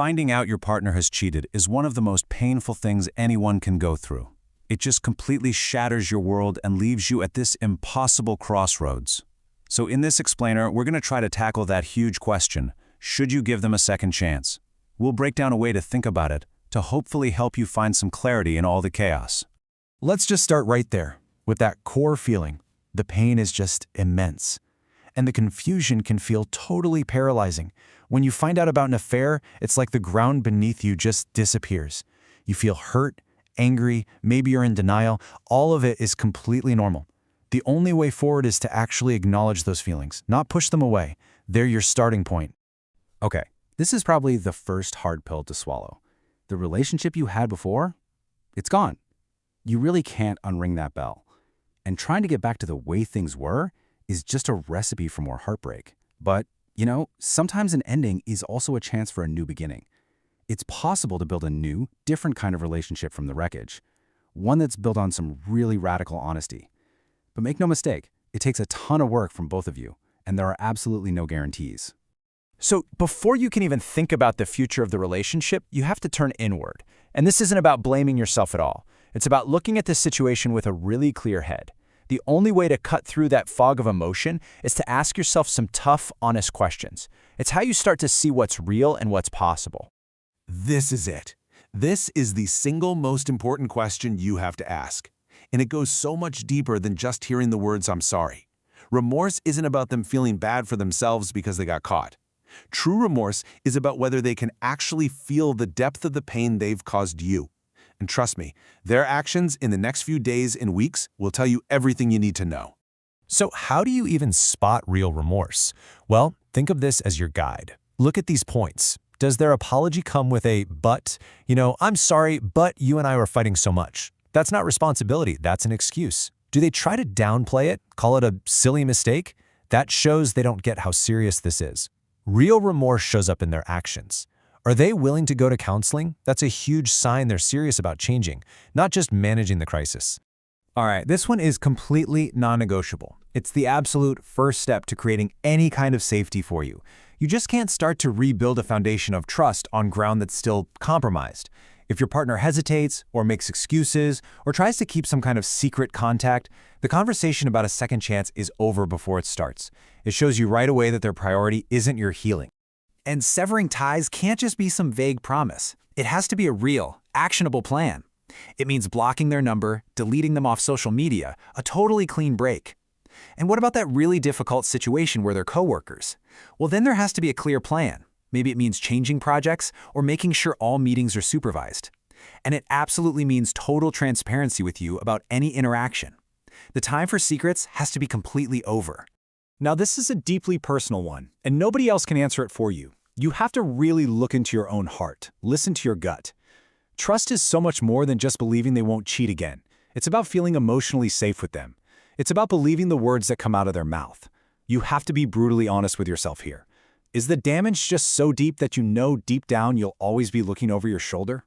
Finding out your partner has cheated is one of the most painful things anyone can go through. It just completely shatters your world and leaves you at this impossible crossroads. So in this explainer, we're going to try to tackle that huge question: should you give them a second chance? We'll break down a way to think about it to hopefully help you find some clarity in all the chaos. Let's just start right there with that core feeling. The pain is just immense. And the confusion can feel totally paralyzing. When you find out about an affair, it's like the ground beneath you just disappears. You feel hurt, angry, maybe you're in denial. All of it is completely normal. The only way forward is to actually acknowledge those feelings, not push them away. They're your starting point. Okay, this is probably the first hard pill to swallow. The relationship you had before, it's gone. You really can't unring that bell. And trying to get back to the way things were is just a recipe for more heartbreak. But, sometimes an ending is also a chance for a new beginning. It's possible to build a new, different kind of relationship from the wreckage, one that's built on some really radical honesty. But make no mistake, it takes a ton of work from both of you, and there are absolutely no guarantees. So before you can even think about the future of the relationship, you have to turn inward. And this isn't about blaming yourself at all. It's about looking at this situation with a really clear head. The only way to cut through that fog of emotion is to ask yourself some tough, honest questions. It's how you start to see what's real and what's possible. This is it. This is the single most important question you have to ask. And it goes so much deeper than just hearing the words, "I'm sorry." Remorse isn't about them feeling bad for themselves because they got caught. True remorse is about whether they can actually feel the depth of the pain they've caused you. And trust me, their actions in the next few days and weeks will tell you everything you need to know. So how do you even spot real remorse? Well, think of this as your guide. Look at these points. Does their apology come with a "but"? I'm sorry, but you and I were fighting so much. That's not responsibility, that's an excuse. Do they try to downplay it, call it a silly mistake? That shows they don't get how serious this is. Real remorse shows up in their actions. Are they willing to go to counseling? That's a huge sign they're serious about changing, not just managing the crisis. All right, this one is completely non-negotiable. It's the absolute first step to creating any kind of safety for you. You just can't start to rebuild a foundation of trust on ground that's still compromised. If your partner hesitates or makes excuses or tries to keep some kind of secret contact, the conversation about a second chance is over before it starts. It shows you right away that their priority isn't your healing. And severing ties can't just be some vague promise. It has to be a real, actionable plan. It means blocking their number, deleting them off social media, a totally clean break. And what about that really difficult situation where they're coworkers? Well, then there has to be a clear plan. Maybe it means changing projects or making sure all meetings are supervised. And it absolutely means total transparency with you about any interaction. The time for secrets has to be completely over. Now, this is a deeply personal one, and nobody else can answer it for you. You have to really look into your own heart, listen to your gut. Trust is so much more than just believing they won't cheat again. It's about feeling emotionally safe with them. It's about believing the words that come out of their mouth. You have to be brutally honest with yourself here. Is the damage just so deep that you know deep down you'll always be looking over your shoulder?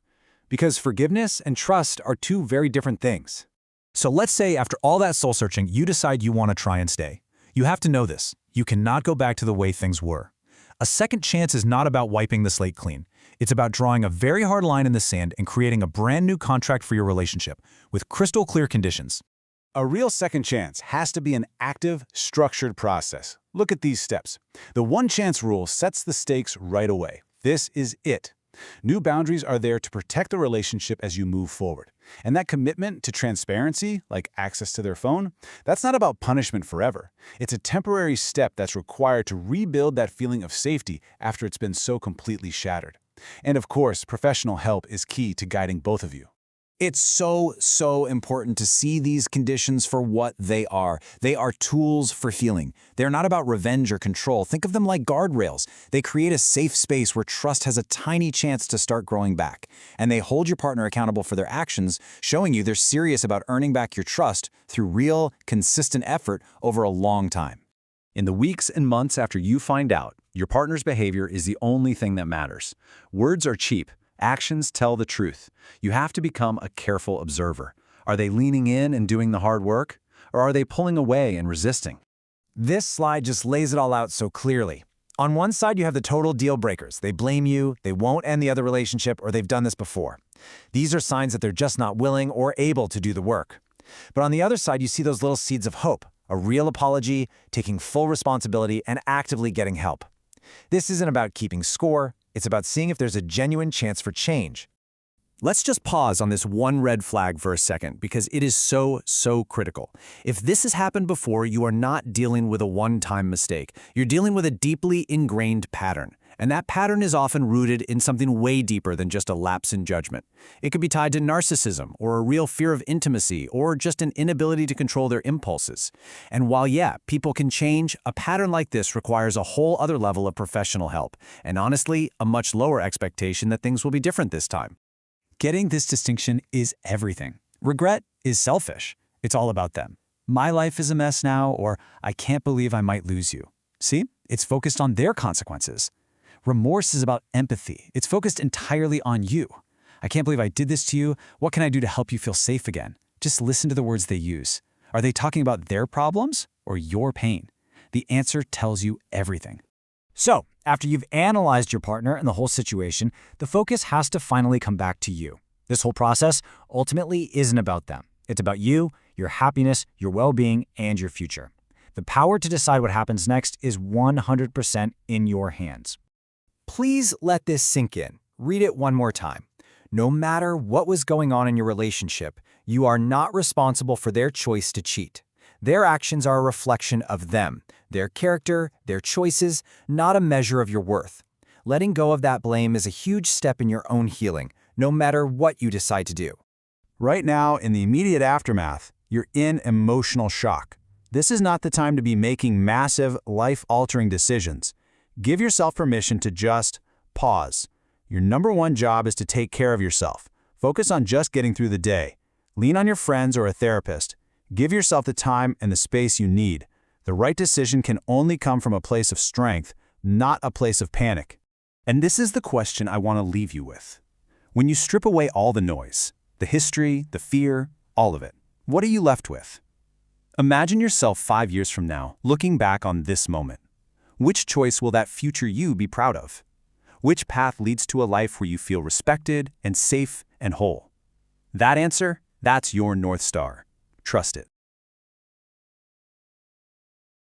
Because forgiveness and trust are two very different things. So let's say after all that soul-searching, you decide you want to try and stay. You have to know this. You cannot go back to the way things were. A second chance is not about wiping the slate clean. It's about drawing a very hard line in the sand and creating a brand new contract for your relationship with crystal clear conditions. A real second chance has to be an active, structured process. Look at these steps. The one-chance rule sets the stakes right away. This is it. New boundaries are there to protect the relationship as you move forward. And that commitment to transparency, like access to their phone, that's not about punishment forever. It's a temporary step that's required to rebuild that feeling of safety after it's been so completely shattered. And of course, professional help is key to guiding both of you. It's so important to see these conditions for what they are. They are tools for healing. They're not about revenge or control. Think of them like guardrails. They create a safe space where trust has a tiny chance to start growing back. And they hold your partner accountable for their actions, showing you they're serious about earning back your trust through real, consistent effort over a long time. In the weeks and months after you find out, your partner's behavior is the only thing that matters. Words are cheap. Actions tell the truth. You have to become a careful observer. Are they leaning in and doing the hard work? Or are they pulling away and resisting? This slide just lays it all out so clearly. On one side, you have the total deal breakers. They blame you, they won't end the other relationship, or they've done this before. These are signs that they're just not willing or able to do the work. But on the other side, you see those little seeds of hope, a real apology, taking full responsibility, and actively getting help. This isn't about keeping score, it's about seeing if there's a genuine chance for change. Let's just pause on this one red flag for a second because it is so critical. If this has happened before, you are not dealing with a one-time mistake. You're dealing with a deeply ingrained pattern. And that pattern is often rooted in something way deeper than just a lapse in judgment. It could be tied to narcissism or a real fear of intimacy or just an inability to control their impulses. And while, yeah, people can change, a pattern like this requires a whole other level of professional help. And honestly, a much lower expectation that things will be different this time. Getting this distinction is everything. Regret is selfish. It's all about them. My life is a mess now, or I can't believe I might lose you. See? It's focused on their consequences. Remorse is about empathy. It's focused entirely on you. I can't believe I did this to you. What can I do to help you feel safe again? Just listen to the words they use. Are they talking about their problems or your pain? The answer tells you everything. So, after you've analyzed your partner and the whole situation, the focus has to finally come back to you. This whole process ultimately isn't about them. It's about you, your happiness, your well-being, and your future. The power to decide what happens next is 100% in your hands. Please let this sink in. Read it one more time. No matter what was going on in your relationship, you are not responsible for their choice to cheat. Their actions are a reflection of them, their character, their choices, not a measure of your worth. Letting go of that blame is a huge step in your own healing, no matter what you decide to do. Right now, in the immediate aftermath, you're in emotional shock. This is not the time to be making massive, life-altering decisions. Give yourself permission to just pause. Your number one job is to take care of yourself. Focus on just getting through the day. Lean on your friends or a therapist. Give yourself the time and the space you need. The right decision can only come from a place of strength, not a place of panic. And this is the question I want to leave you with. When you strip away all the noise, the history, the fear, all of it, what are you left with? Imagine yourself 5 years from now, looking back on this moment. Which choice will that future you be proud of? Which path leads to a life where you feel respected and safe and whole? That answer, that's your North Star. Trust it.